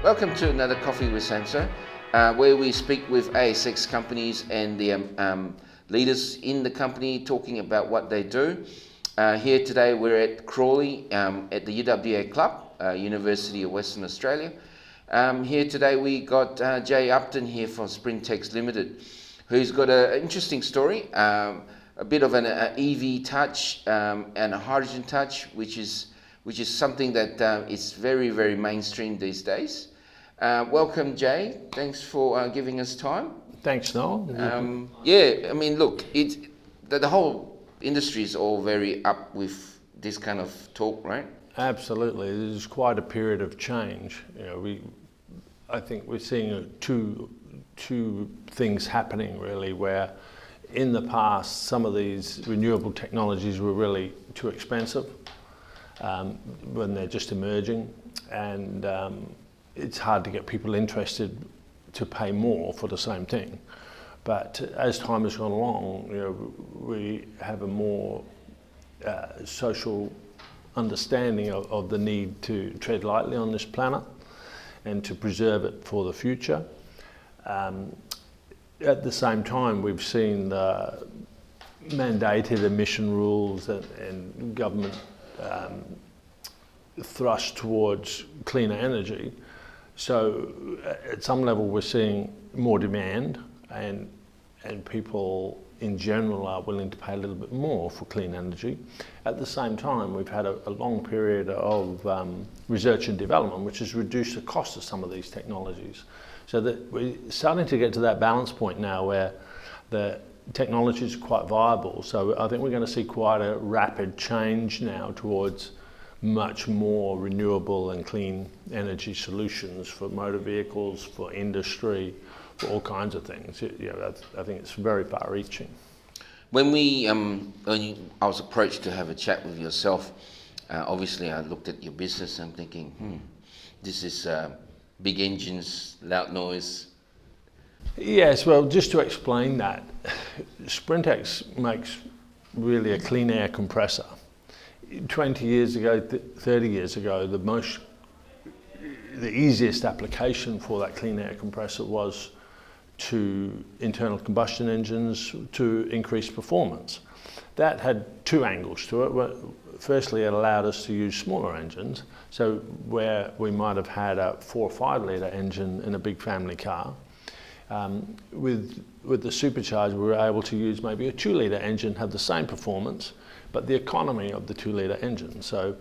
Welcome to another Coffee with Samso, where we speak with ASX companies and the leaders in the company talking about what they do. Here today we're at Crawley at the UWA Club, University of Western Australia. Here today we got Jay Upton here from Sprintex Limited, who's got an interesting story, a bit of an EV touch and a hydrogen touch, which is something that is very, very mainstream these days. Welcome, Jay. Thanks for giving us time. Thanks, Noel. Yeah, I mean, look, the whole industry is all very up with this kind of talk, right? Absolutely. There's quite a period of change. I think we're seeing two things happening really, where in the past some of these renewable technologies were really too expensive when they're just emerging, and it's hard to get people interested to pay more for the same thing. But as time has gone along, we have a more social understanding of the need to tread lightly on this planet and to preserve it for the future. At the same time, we've seen the mandated emission rules and government thrust towards cleaner energy. So at some level we're seeing more demand, and people in general are willing to pay a little bit more for clean energy. At the same time, we've had a long period of research and development, which has reduced the cost of some of these technologies. So that we're starting to get to that balance point now where the technology is quite viable. So I think we're going to see quite a rapid change now towards much more renewable and clean energy solutions for motor vehicles, for industry, for all kinds of things. I think it's very far-reaching. When I was approached to have a chat with yourself, obviously I looked at your business and I'm thinking, this is big engines, loud noise. Yes, well, just to explain that, Sprintex makes really a clean air compressor. 20 years ago, 30 years ago, the easiest application for that clean air compressor was to internal combustion engines to increase performance. That had two angles to it. Firstly, it allowed us to use smaller engines. So where we might have had a 4 or 5 litre engine in a big family car, with the supercharger we were able to use maybe a 2 litre engine, have the same performance, but the economy of the 2 litre engine. So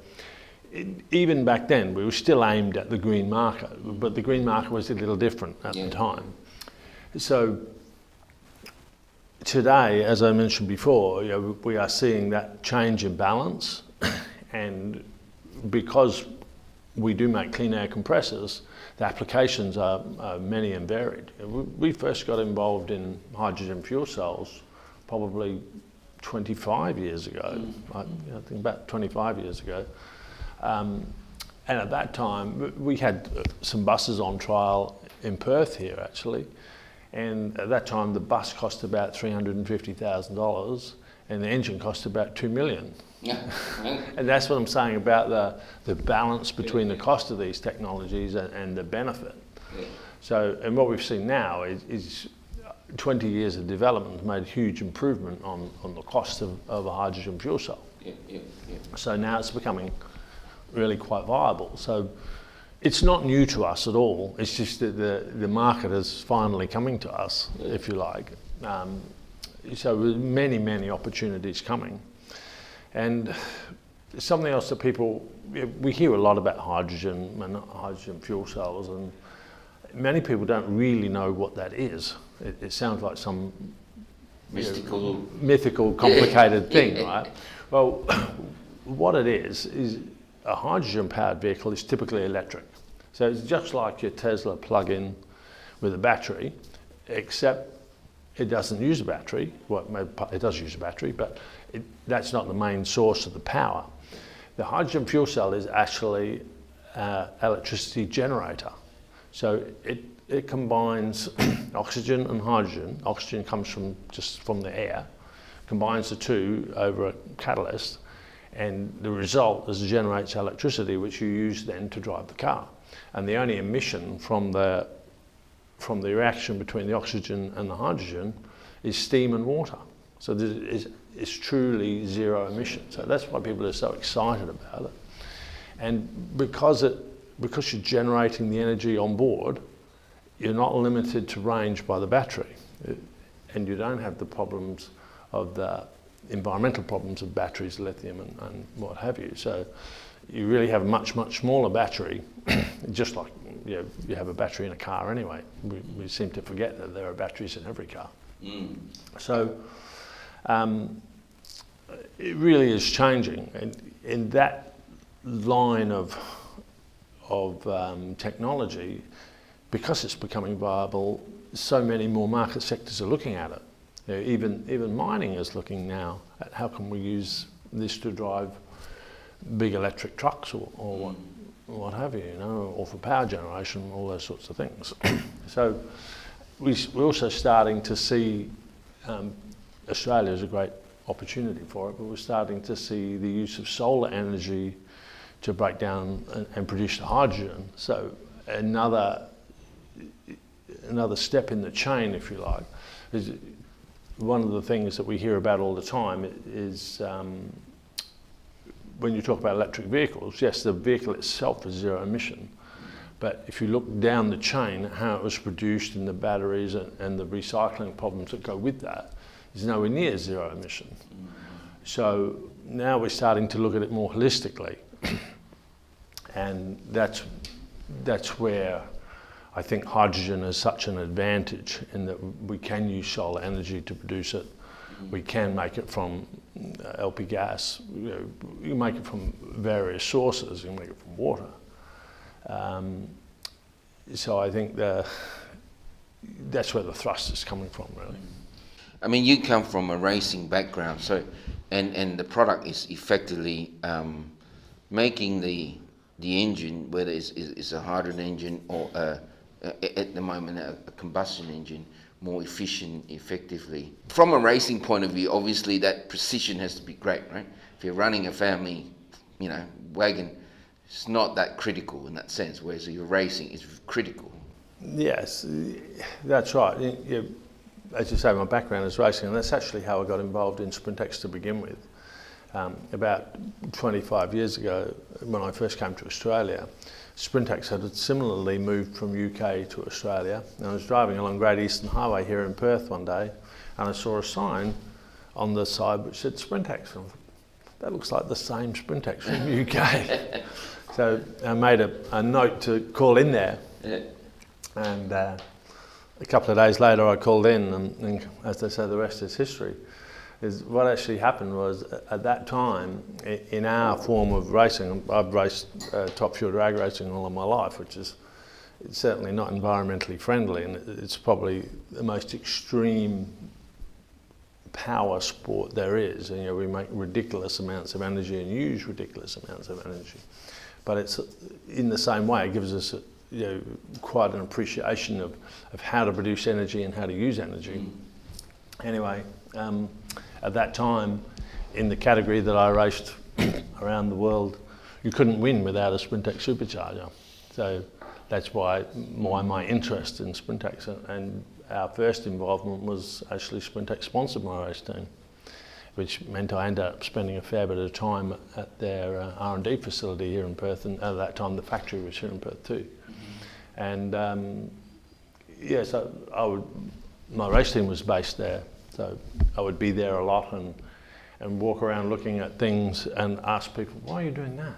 even back then we were still aimed at the green market, but the green market was a little different at the time. So today, as I mentioned before, we are seeing that change in balance, and because we do make clean air compressors, the applications are many and varied. We first got involved in hydrogen fuel cells probably 25 years ago, I think about 25 years ago. And at that time, we had some buses on trial in Perth here actually. And at that time, the bus cost about $350,000 and the engine cost about $2 million. And that's what I'm saying about the balance between the cost of these technologies and the benefit. So, and what we've seen now is 20 years of development has made a huge improvement on the cost of a hydrogen fuel cell. So now it's becoming really quite viable. So it's not new to us at all. It's just that the market is finally coming to us, if you like. So there's many, many opportunities coming. And something else that we hear a lot about hydrogen and hydrogen fuel cells, and many people don't really know what that is. It sounds like some mythical, complicated thing, right? Well, what it is a hydrogen-powered vehicle is typically electric. So it's just like your Tesla plug-in with a battery, except it doesn't use a battery. Well, it does use a battery, but that's not the main source of the power. The hydrogen fuel cell is actually an electricity generator. So it combines oxygen and hydrogen. Oxygen comes from the air, combines the two over a catalyst, and the result is it generates electricity which you use then to drive the car. and the only emission from the reaction between the oxygen and the hydrogen is steam and water. So it's truly zero emission. So that's why people are so excited about it. And because you're generating the energy on board, you're not limited to range by the battery. And you don't have the problems of the environmental problems of batteries, lithium and what have you. So you really have a much, much smaller battery, just like you have a battery in a car anyway. We seem to forget that there are batteries in every car. So it really is changing. And in that line of technology, because it's becoming viable, so many more market sectors are looking at it. You know, even mining is looking now at how can we use this to drive big electric trucks or what have you, or for power generation, all those sorts of things. So we're also starting to see, Australia is a great opportunity for it, but we're starting to see the use of solar energy to break down and produce the hydrogen. So another step in the chain, if you like, is one of the things that we hear about all the time is when you talk about electric vehicles, yes, the vehicle itself is zero emission, but if you look down the chain, how it was produced and the batteries and the recycling problems that go with that is nowhere near zero emission. So now we're starting to look at it more holistically, and that's where I think hydrogen is such an advantage in that we can use solar energy to produce it. We can make it from LP gas. You make it from various sources. You make it from water. So I think that's where the thrust is coming from, really. I mean, you come from a racing background, so and the product is effectively making the engine, whether it's a hydrogen engine or at the moment a combustion engine, more efficient, effectively. From a racing point of view, obviously that precision has to be great, right? If you're running a family, wagon, it's not that critical in that sense, whereas if you're racing, it's critical. Yes, that's right. As you say, my background is racing, and that's actually how I got involved in Sprintex to begin with. About 25 years ago, when I first came to Australia, Sprintex had similarly moved from UK to Australia, and I was driving along Great Eastern Highway here in Perth one day, and I saw a sign on the side which said Sprintex. And I thought, that looks like the same Sprintex from the UK. So I made a note to call in there, and a couple of days later I called in, and as they say, the rest is history. Is what actually happened was, at that time, in our form of racing, I've raced top fuel drag racing all of my life, which is it's certainly not environmentally friendly, and it's probably the most extreme power sport there is. And, we make ridiculous amounts of energy and use ridiculous amounts of energy. But it's in the same way, it gives us quite an appreciation of how to produce energy and how to use energy. Anyway, at that time, in the category that I raced around the world, you couldn't win without a Sprintex supercharger. So that's why my interest in Sprintex, and our first involvement was actually Sprintex sponsored my race team, which meant I ended up spending a fair bit of time at their R&D facility here in Perth, and at that time the factory was here in Perth too. And so my race team was based there. So I would be there a lot and walk around looking at things and ask people, why are you doing that?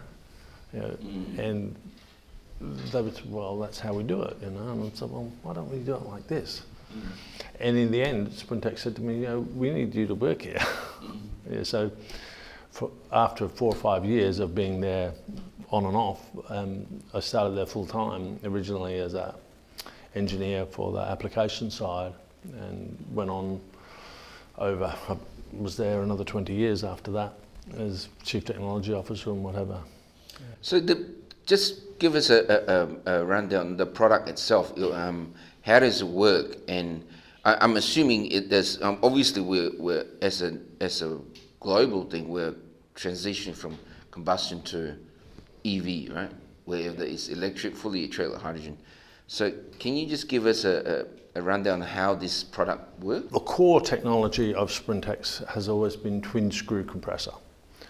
And they would say, well, that's how we do it, And I said, well, why don't we do it like this? And in the end, Sprintex said to me, we need you to work here. So after 4 or 5 years of being there on and off, I started there full time, originally as an engineer for the application side, and went on over, I was there another 20 years after that as Chief Technology Officer and whatever. So just give us a rundown, the product itself, how does it work? And I'm assuming there's, obviously we're as a global thing, we're transitioning from combustion to EV, right? whether it's electric, fully trailer hydrogen. So can you just give us a rundown on how this product works? The core technology of Sprintex has always been twin screw compressor.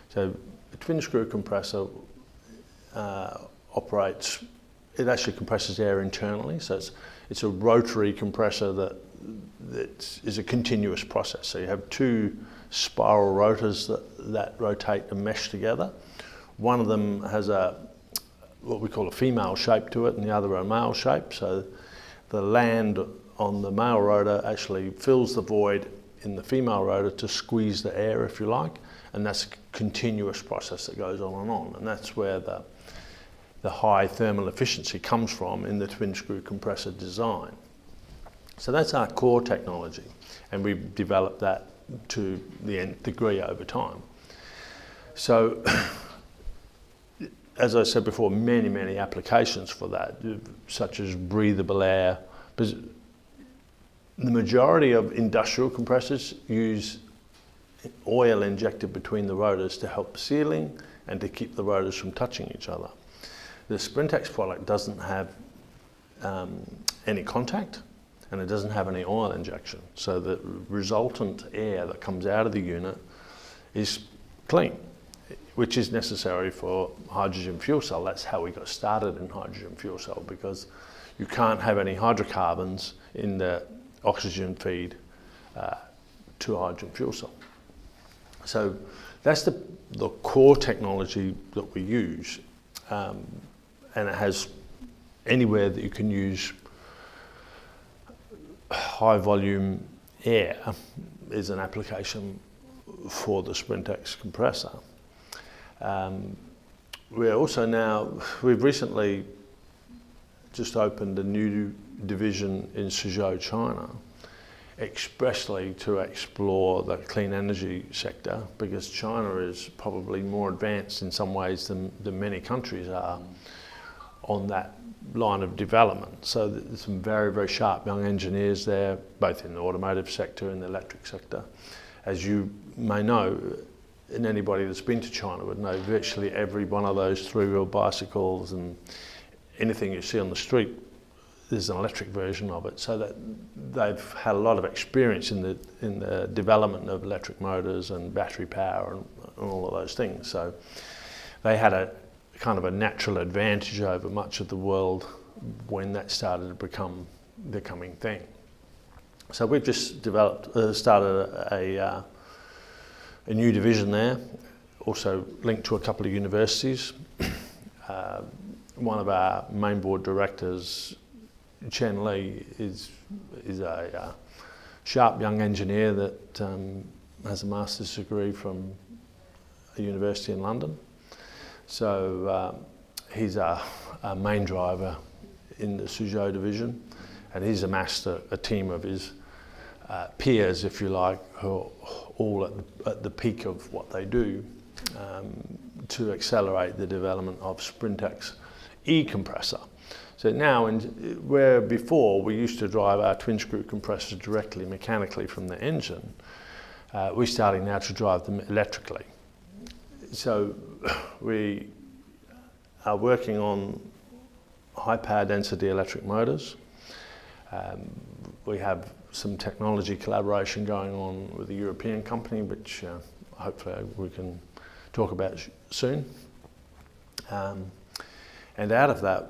So a twin screw compressor operates, it actually compresses air internally, so it's a rotary compressor that is a continuous process. So you have two spiral rotors that rotate and mesh together. One of them has what we call a female shape to it, and the other a male shape. So the land on the male rotor actually fills the void in the female rotor to squeeze the air, if you like, and that's a continuous process that goes on, and that's where the high thermal efficiency comes from in the twin screw compressor design. So that's our core technology, and we've developed that to the nth degree over time. So as I said before, many applications for that, such as breathable air. But the majority of industrial compressors use oil injected between the rotors to help sealing and to keep the rotors from touching each other. The Sprintex product doesn't have any contact, and it doesn't have any oil injection. So the resultant air that comes out of the unit is clean, which is necessary for hydrogen fuel cell. That's how we got started in hydrogen fuel cell, because you can't have any hydrocarbons in the oxygen feed to hydrogen fuel cell. So that's the core technology that we use, and it has anywhere that you can use high volume air is an application for the Sprintex compressor. We've recently just opened a new division in Suzhou, China, expressly to explore the clean energy sector, because China is probably more advanced in some ways than many countries are on that line of development. So there's some very sharp young engineers there, both in the automotive sector and the electric sector. As you may know, and anybody that's been to China would know, virtually every one of those three-wheel bicycles and anything you see on the street, there's an electric version of it. So that they've had a lot of experience in the development of electric motors and battery power and all of those things. So they had a kind of a natural advantage over much of the world when that started to become the coming thing. So we've just started a new division there, also linked to a couple of universities. One of our main board directors, Chen Li, is a sharp young engineer that has a master's degree from a university in London. So he's our main driver in the Suzhou division, and he's amassed a team of his peers, if you like, who are all at the peak of what they do to accelerate the development of Sprintex e-compressor. So now, where before we used to drive our twin screw compressors directly mechanically from the engine, we're starting now to drive them electrically. So we are working on high power density electric motors. We have some technology collaboration going on with a European company, which hopefully we can talk about soon. And out of that,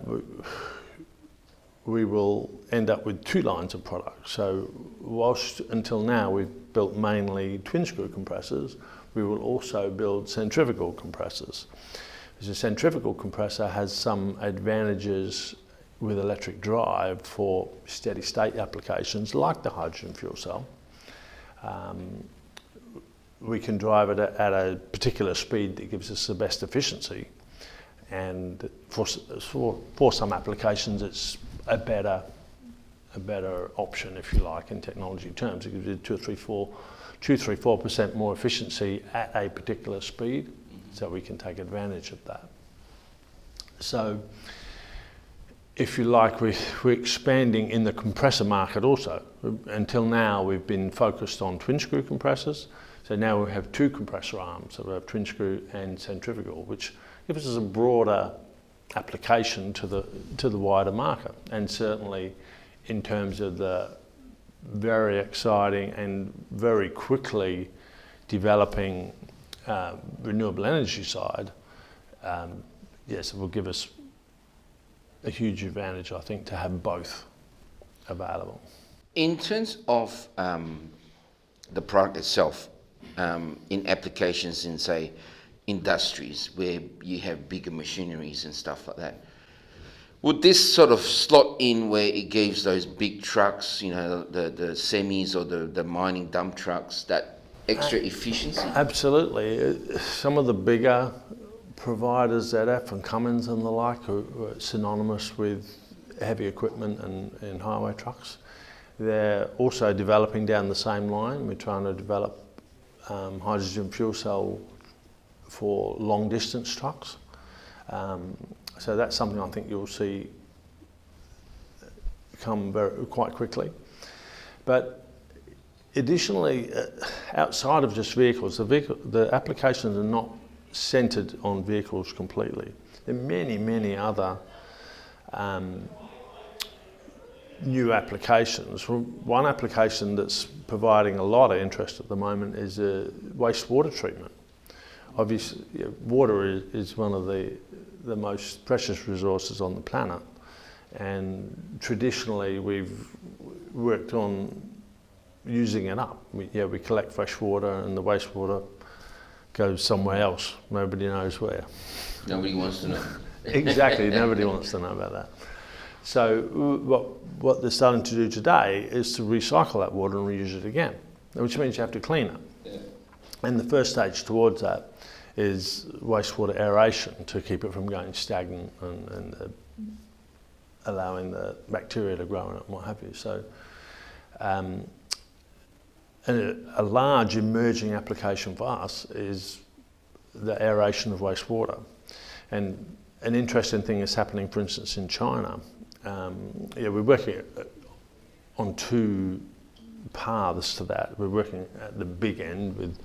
we will end up with two lines of products. So whilst until now we've built mainly twin screw compressors, we will also build centrifugal compressors. The centrifugal compressor has some advantages with electric drive for steady state applications like the hydrogen fuel cell. We can drive it at a particular speed that gives us the best efficiency, and for some applications it's a better option, if you like, in technology terms. It gives you 2-3-4% more efficiency at a particular speed, so we can take advantage of that. So if you like, we're expanding in the compressor market also. Until now we've been focused on twin screw compressors, so now we have two compressor arms, so we have twin screw and centrifugal, which gives us a broader application to the wider market, and certainly in terms of the very exciting and very quickly developing renewable energy side, yes, it will give us a huge advantage, I think, to have both available. In terms of the product itself, in applications in, say, industries where you have bigger machineries and stuff like that, would this sort of slot in where it gives those big trucks, you know, the semis or the mining dump trucks, that extra efficiency? Absolutely. Some of the bigger providers, ZF and Cummins and the like, who are synonymous with heavy equipment and highway trucks, they're also developing down the same line. We're trying to develop hydrogen fuel cell for long distance trucks. So that's something I think you'll see come quite quickly. But additionally, outside of just vehicles, the applications are not centred on vehicles completely. There are many, many other new applications. One application that's providing a lot of interest at the moment is wastewater treatment. Obviously, water is one of the most precious resources on the planet, and traditionally we've worked on using it up. We collect fresh water and the wastewater goes somewhere else. Nobody knows where. Nobody wants to know. Exactly, nobody wants to know about that. So what they're starting to do today is to recycle that water and reuse it again, which means you have to clean it. Yeah. And the first stage towards that is wastewater aeration to keep it from going stagnant and allowing the bacteria to grow in it and what have you. So a large emerging application for us is the aeration of wastewater. And an interesting thing is happening, for instance, in China. We're working on two paths to that. We're working at the big end with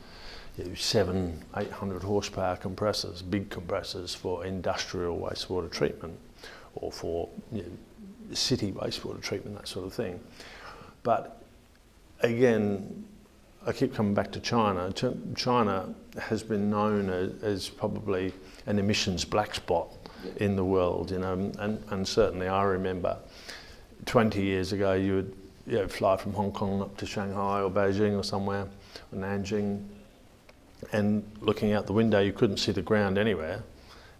700-800 horsepower compressors, big compressors for industrial wastewater treatment or for city wastewater treatment, that sort of thing. But again, I keep coming back to China. China has been known as probably an emissions black spot in the world, you know, and certainly I remember 20 years ago you would fly from Hong Kong up to Shanghai or Beijing or somewhere, or Nanjing, and looking out the window you couldn't see the ground anywhere,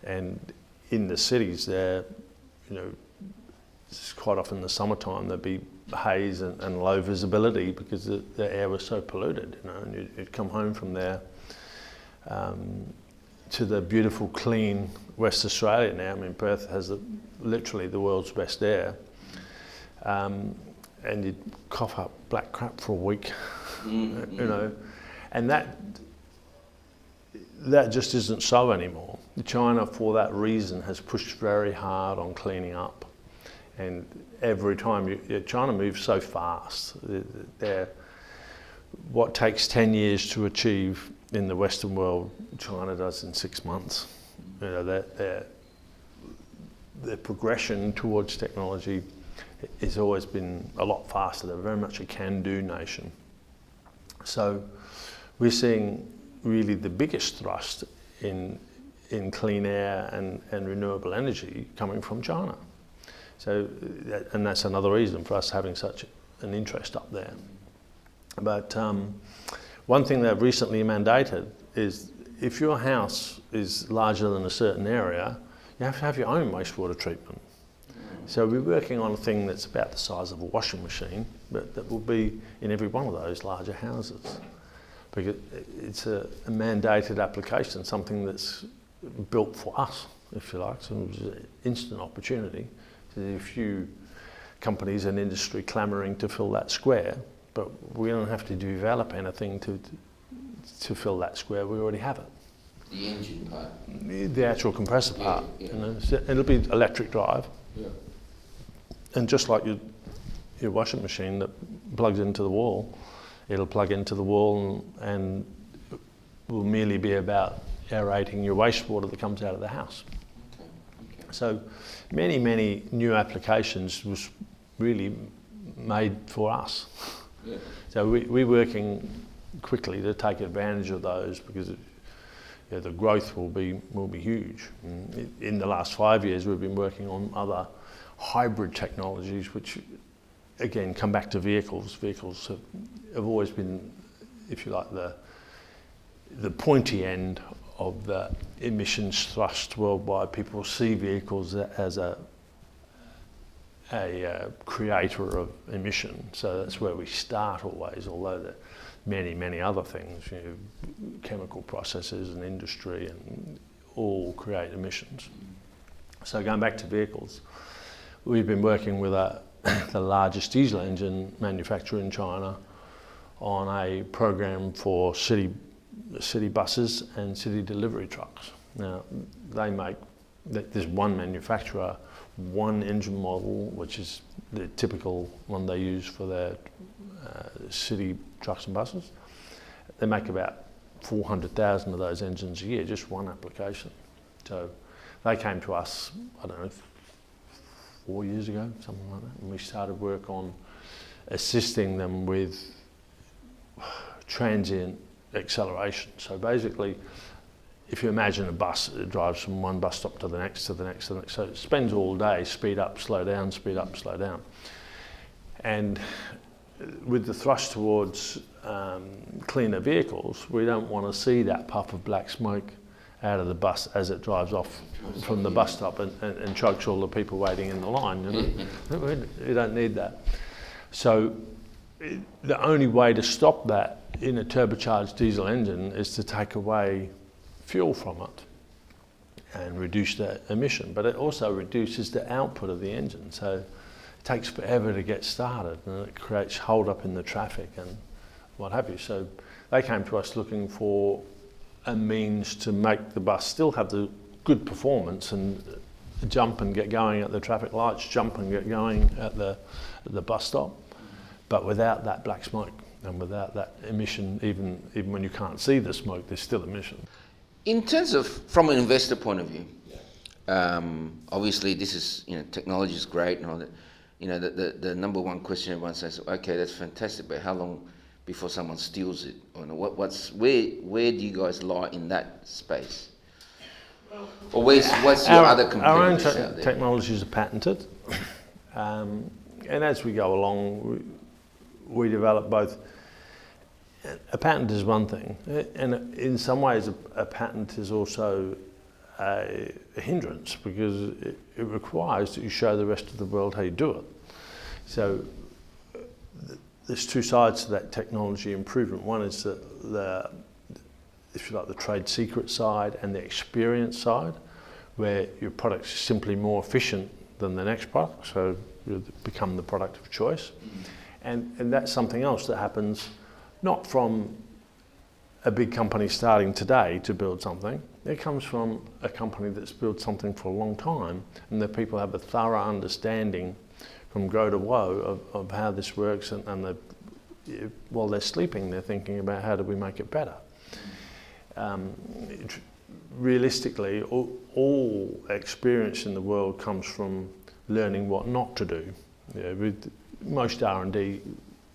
and in the cities there, you know, it's quite often in the summertime there'd be haze and low visibility because the air was so polluted, you know, and you'd come home from there to the beautiful, clean West Australia now. I mean, Perth has literally the world's best air, and you'd cough up black crap for a week, you know, and that just isn't so anymore. China, for that reason, has pushed very hard on cleaning up. And every time China moves so fast, what takes 10 years to achieve in the Western world, China does in 6 months. You know, their progression towards technology has always been a lot faster. They're very much a can-do nation. So we're seeing really the biggest thrust in clean air and renewable energy coming from China. So, and that's another reason for us having such an interest up there. But one thing they've recently mandated is if your house is larger than a certain area, you have to have your own wastewater treatment. So we're working on a thing that's about the size of a washing machine, but that will be in every one of those larger houses. Because it's a mandated application, something that's built for us, if you like, so it's an instant opportunity. There's a few companies and industry clamouring to fill that square, but we don't have to develop anything to fill that square. We already have it. The engine part. The actual compressor part. Yeah. You know, so it'll be electric drive. Yeah. And just like your washing machine that plugs into the wall, it'll plug into the wall and will merely be about aerating your wastewater that comes out of the house. Okay. So many new applications was really made for us. Yeah. So we're working quickly to take advantage of those because the growth will be huge. In the last 5 years, we've been working on other hybrid technologies, which again come back to vehicles. Vehicles have always been, if you like, the pointy end of the emissions thrust worldwide. People see vehicles as a creator of emission, so that's where we start always, although there are many other things, chemical processes and industry and all create emissions. So going back to vehicles, we've been working with the largest diesel engine manufacturer in China on a program for city buses and city delivery trucks. Now, there's one manufacturer, one engine model, which is the typical one they use for their city trucks and buses. They make about 400,000 of those engines a year, just one application. So they came to us, I don't know, 4 years ago, something like that, and we started work on assisting them with transient acceleration. So basically, if you imagine a bus, it drives from one bus stop to the next, to the next, to the next. So it spends all day, speed up, slow down, speed up, slow down. And with the thrust towards cleaner vehicles, we don't want to see that puff of black smoke out of the bus as it drives off from the bus stop and chokes all the people waiting in the line. You don't need that. So the only way to stop that in a turbocharged diesel engine is to take away fuel from it and reduce the emission, but it also reduces the output of the engine. So it takes forever to get started and it creates hold up in the traffic and what have you. So they came to us looking for a means to make the bus still have the good performance and jump and get going at the traffic lights, jump and get going at the bus stop, but without that black smoke and without that emission. Even when you can't see the smoke, there's still emission. In terms of, from an investor point of view, obviously this is, technology is great and all that. The number one question everyone says, okay, that's fantastic, but how long before someone steals it? Or where do you guys lie in that space? Or what's your other competitors out there? Our own technologies are patented, and as we go along, we develop both. A patent is one thing, and in some ways a patent is also a hindrance because it requires that you show the rest of the world how you do it. So there's two sides to that technology improvement. One is the if you like, the trade secret side and the experience side, where your product's simply more efficient than the next product, so you become the product of choice. And that's something else that happens not from a big company starting today to build something. It comes from a company that's built something for a long time, and the people have a thorough understanding from grow to woe of how this works, and while they're sleeping, they're thinking about how do we make it better. Realistically, all experience in the world comes from learning what not to do. With most R&D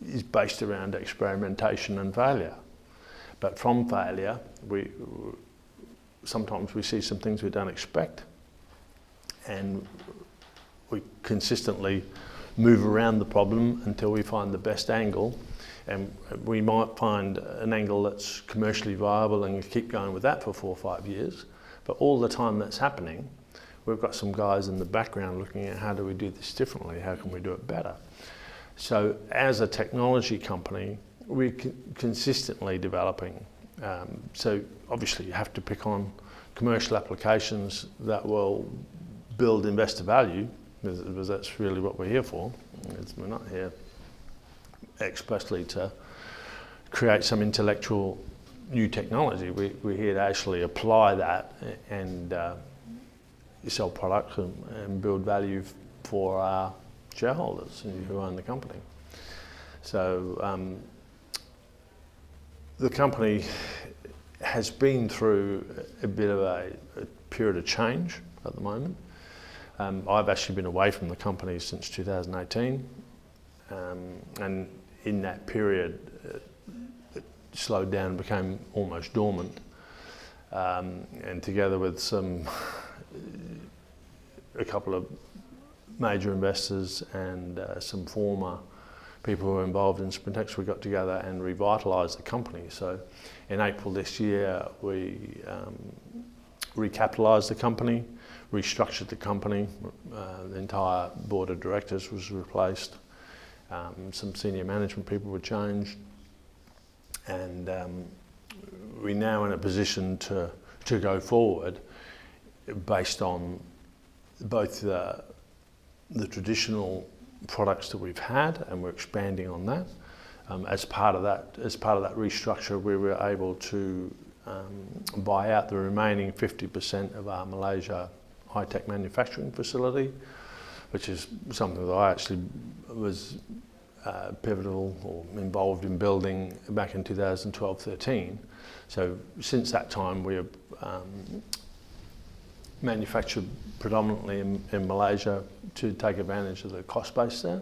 is based around experimentation and failure. But from failure, sometimes we see some things we don't expect, and we consistently move around the problem until we find the best angle, and we might find an angle that's commercially viable and keep going with that for 4 or 5 years. But all the time that's happening, we've got some guys in the background looking at how do we do this differently, how can we do it better. So as a technology company, we're consistently developing. So obviously you have to pick on commercial applications that will build investor value, because that's really what we're here for. We're not here expressly to create some intellectual new technology. We're here to actually apply that and sell products and build value for our shareholders who own the company. So the company has been through a bit of a period of change at the moment. I've actually been away from the company since 2018, and in that period it slowed down and became almost dormant, and together with a couple of major investors and some former people who were involved in Sprintex, we got together and revitalised the company. So in April this year, we recapitalised the company, restructured the company. The entire board of directors was replaced. Some senior management people were changed. And we're now in a position to go forward based on both the traditional products that we've had, and we're expanding on that. As part of that restructure, we were able to buy out the remaining 50% of our Malaysia high-tech manufacturing facility, which is something that I actually was pivotal or involved in building back in 2012-13. So since that time, we have manufactured predominantly in Malaysia to take advantage of the cost base there.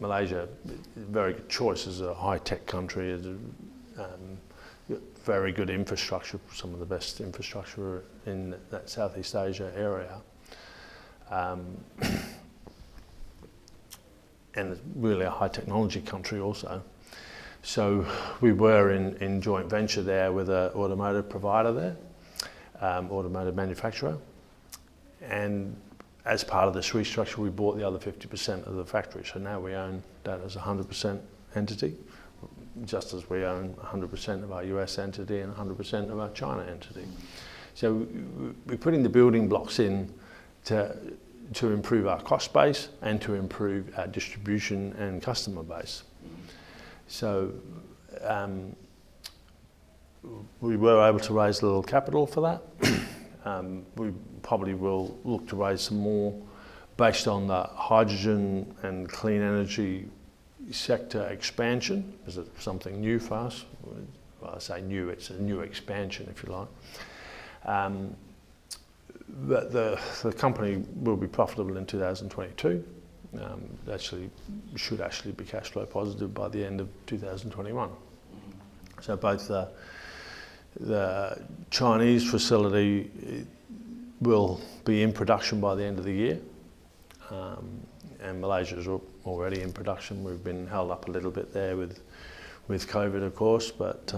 Malaysia, very good choice as a high-tech country, is very good infrastructure, some of the best infrastructure in that Southeast Asia area. And it's really a high technology country also. So we were in joint venture there with an automotive provider there, automotive manufacturer. And as part of this restructure, we bought the other 50% of the factory. So now we own that as a 100% entity, just as we own 100% of our US entity and 100% of our China entity. So we're putting the building blocks in to improve our cost base and to improve our distribution and customer base. So we were able to raise a little capital for that. We probably will look to raise some more based on the hydrogen and clean energy sector expansion. Is it something new for us? Well, I say new, it's a new expansion if you like. But the company will be profitable in 2022. Should actually be cash flow positive by the end of 2021. So both the Chinese facility will be in production by the end of the year, and Malaysia is already in production. We've been held up a little bit there with COVID, of course, but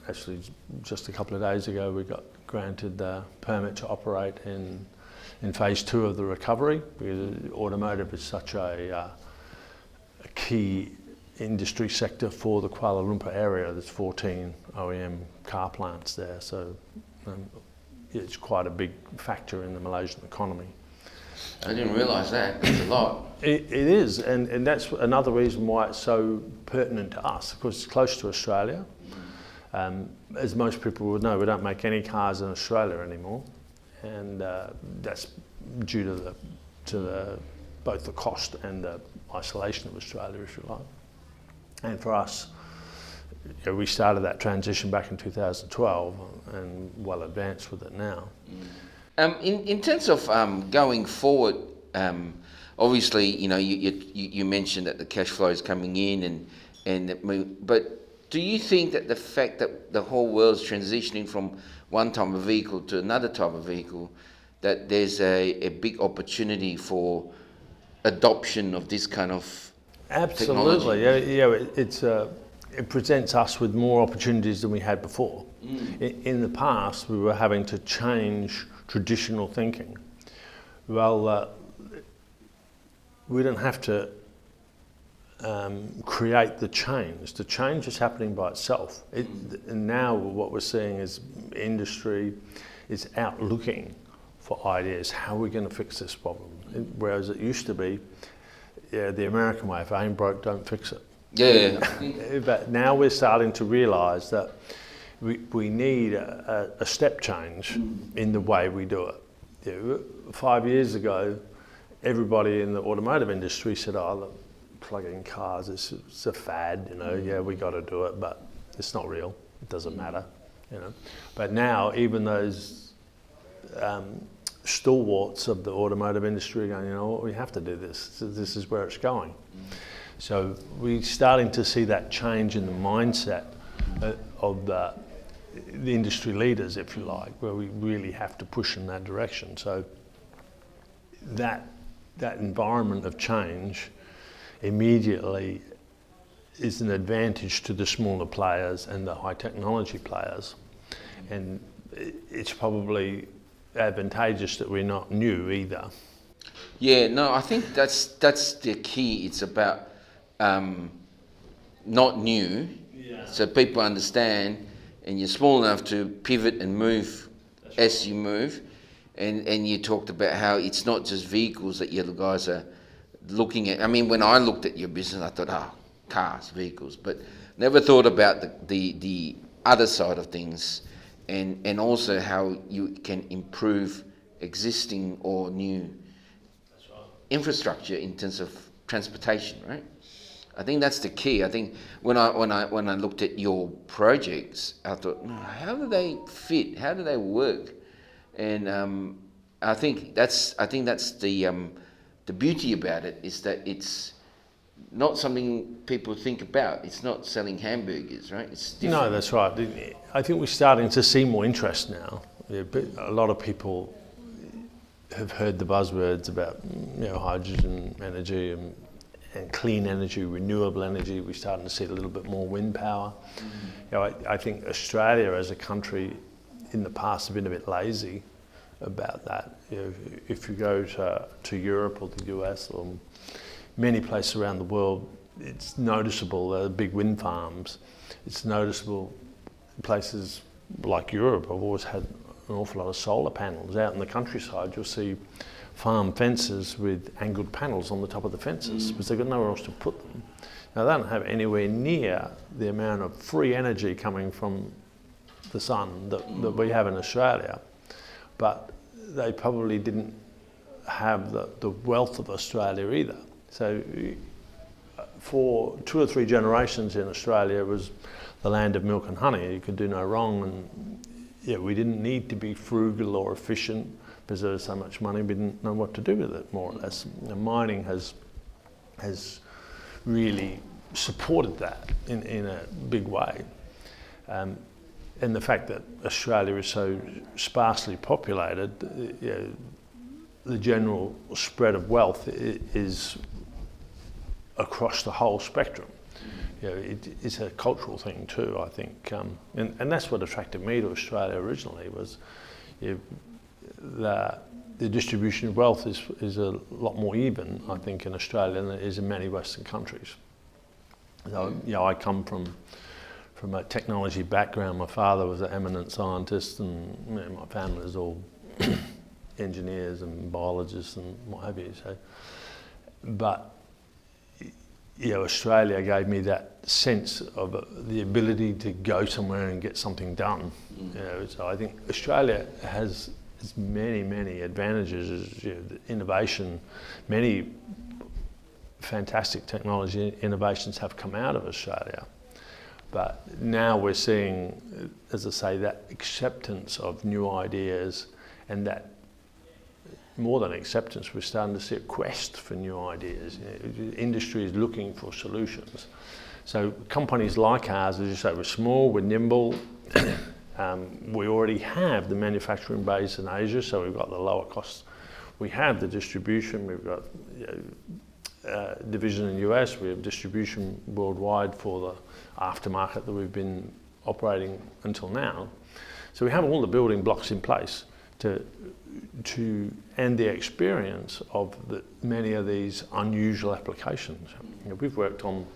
actually just a couple of days ago we got granted the permit to operate in phase 2 of the recovery, because automotive is such a key industry sector for the Kuala Lumpur area. There's 14 OEM car plants there, so it's quite a big factor in the Malaysian economy. I didn't realise that. It's a lot. It is, and that's another reason why it's so pertinent to us, because it's close to Australia. As most people would know, we don't make any cars in Australia anymore, and that's due to both the cost and the isolation of Australia, if you like. And for us, we started that transition back in 2012 and well advanced with it now. In terms of going forward, obviously, you mentioned that the cash flow is coming in, but do you think that the fact that the whole world's transitioning from one type of vehicle to another type of vehicle, that there's a big opportunity for adoption of this kind of Absolutely, technology? It presents us with more opportunities than we had before. In the past, we were having to change traditional thinking. Well, we don't have to create the change. The change is happening by itself. And now what we're seeing is industry is out looking for ideas. How are we going to fix this problem? Whereas it used to be the American way, if it ain't broke, don't fix it. Yeah. But now we're starting to realise that we need a step change in the way we do it. 5 years ago, everybody in the automotive industry said, look, plug-in cars, it's a fad, we got to do it, but it's not real, it doesn't matter, But now even those stalwarts of the automotive industry going, you know what, we have to do this. This is where it's going. So we're starting to see that change in the mindset of the industry leaders, if you like, where we really have to push in that direction. So that environment of change immediately is an advantage to the smaller players and the high technology players. And it's probably advantageous that we're not new either. Yeah, no, I think that's the key. It's about not new, so people understand, and you're small enough to pivot and move as you move. And you talked about how it's not just vehicles that you guys are looking at. I mean, when I looked at your business, I thought, cars, vehicles, but never thought about the other side of things, and also how you can improve existing or new infrastructure in terms of transportation, right? I think that's the key. I think when I looked at your projects, I thought, how do they fit? How do they work? And I think that's the beauty about it, is that it's not something people think about. It's not selling hamburgers, right? It's different. No, that's right. I think we're starting to see more interest now. A lot of people have heard the buzzwords about hydrogen energy and clean energy, renewable energy. We're starting to see a little bit more wind power. I think Australia as a country in the past have been a bit lazy about that. If you go to Europe or the US or many places around the world, it's noticeable. There are big wind farms. It's noticeable. Places like Europe have always had an awful lot of solar panels. Out in the countryside, you'll see farm fences with angled panels on the top of the fences because they've got nowhere else to put them. Now, they don't have anywhere near the amount of free energy coming from the sun that we have in Australia, but they probably didn't have the wealth of Australia either. So for 2 or 3 generations in Australia, it was the land of milk and honey. You could do no wrong, and we didn't need to be frugal or efficient because there was so much money. We didn't know what to do with it, more or less. Mining has really supported that in a big way. And the fact that Australia is so sparsely populated, the general spread of wealth is across the whole spectrum. It's a cultural thing too, I think. And that's what attracted me to Australia originally, was the distribution of wealth is a lot more even, I think, in Australia than it is in many Western countries. So, I come from a technology background. My father was an eminent scientist, and my family is all engineers and biologists and what have you. So, but Australia gave me that sense of the ability to go somewhere and get something done. So I think Australia has many advantages. Innovation, many fantastic technology innovations have come out of Australia. But now we're seeing, as I say, that acceptance of new ideas, and that more than acceptance, we're starting to see a quest for new ideas. Industry is looking for solutions. So companies like ours, as you say, we're small, we're nimble. We already have the manufacturing base in Asia, so we've got the lower costs. We have the distribution, we've got division in the US, we have distribution worldwide for the aftermarket that we've been operating until now. So we have all the building blocks in place to and the experience of many of these unusual applications. We've worked on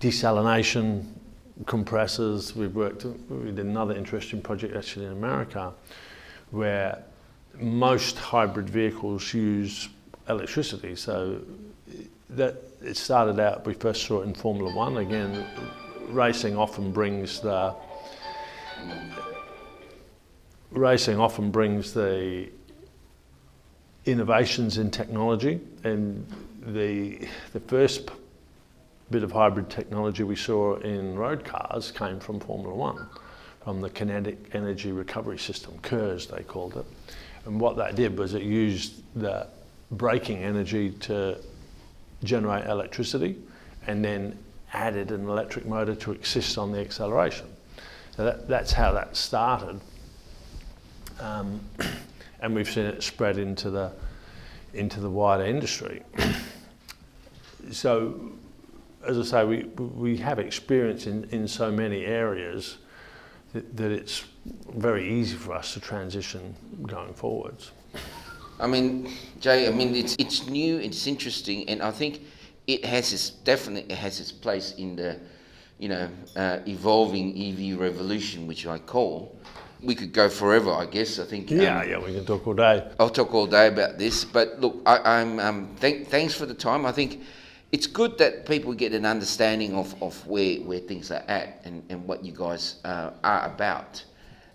desalination, compressors. We did another interesting project actually in America, where most hybrid vehicles use electricity. So that it started out, we first saw it in Formula One. Again, racing often brings the innovations in technology, and the first bit of hybrid technology we saw in road cars came from Formula One, from the kinetic energy recovery system, KERS they called it. And what that did was it used the braking energy to generate electricity and then added an electric motor to assist on the acceleration. So that's how that started. And we've seen it spread into the wider industry. So, as I say, we have experience in so many areas that it's very easy for us to transition going forwards. I mean, Jay, it's new, it's interesting, and I think it definitely has its place in the, evolving EV revolution, which I call. We could go forever, I guess. I think. Yeah, we can talk all day. I'll talk all day about this, but look, thanks for the time. I think it's good that people get an understanding of where things are at and what you guys are about.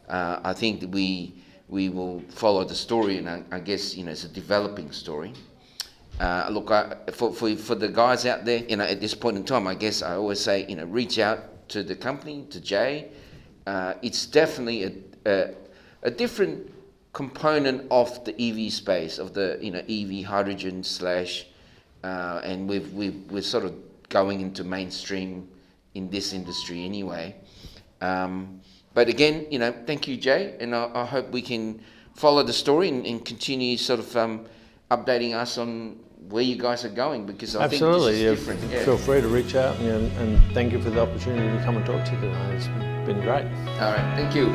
I think that we will follow the story, and I guess it's a developing story. Look, for the guys out there, at this point in time, I guess I always say, reach out to the company, to Jay. It's definitely a different component of the EV space, of the EV hydrogen slash, and we're sort of going into mainstream in this industry anyway. But again, thank you, Jay, and I hope we can follow the story and continue sort of updating us on where you guys are going, because I think this is different. Yeah. Feel free to reach out, and thank you for the opportunity to come and talk to you today. It's been great. All right, thank you.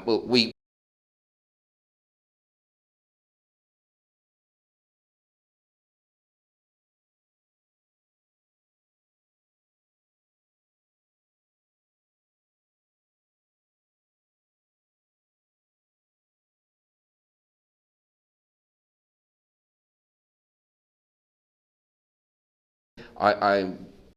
Well, we I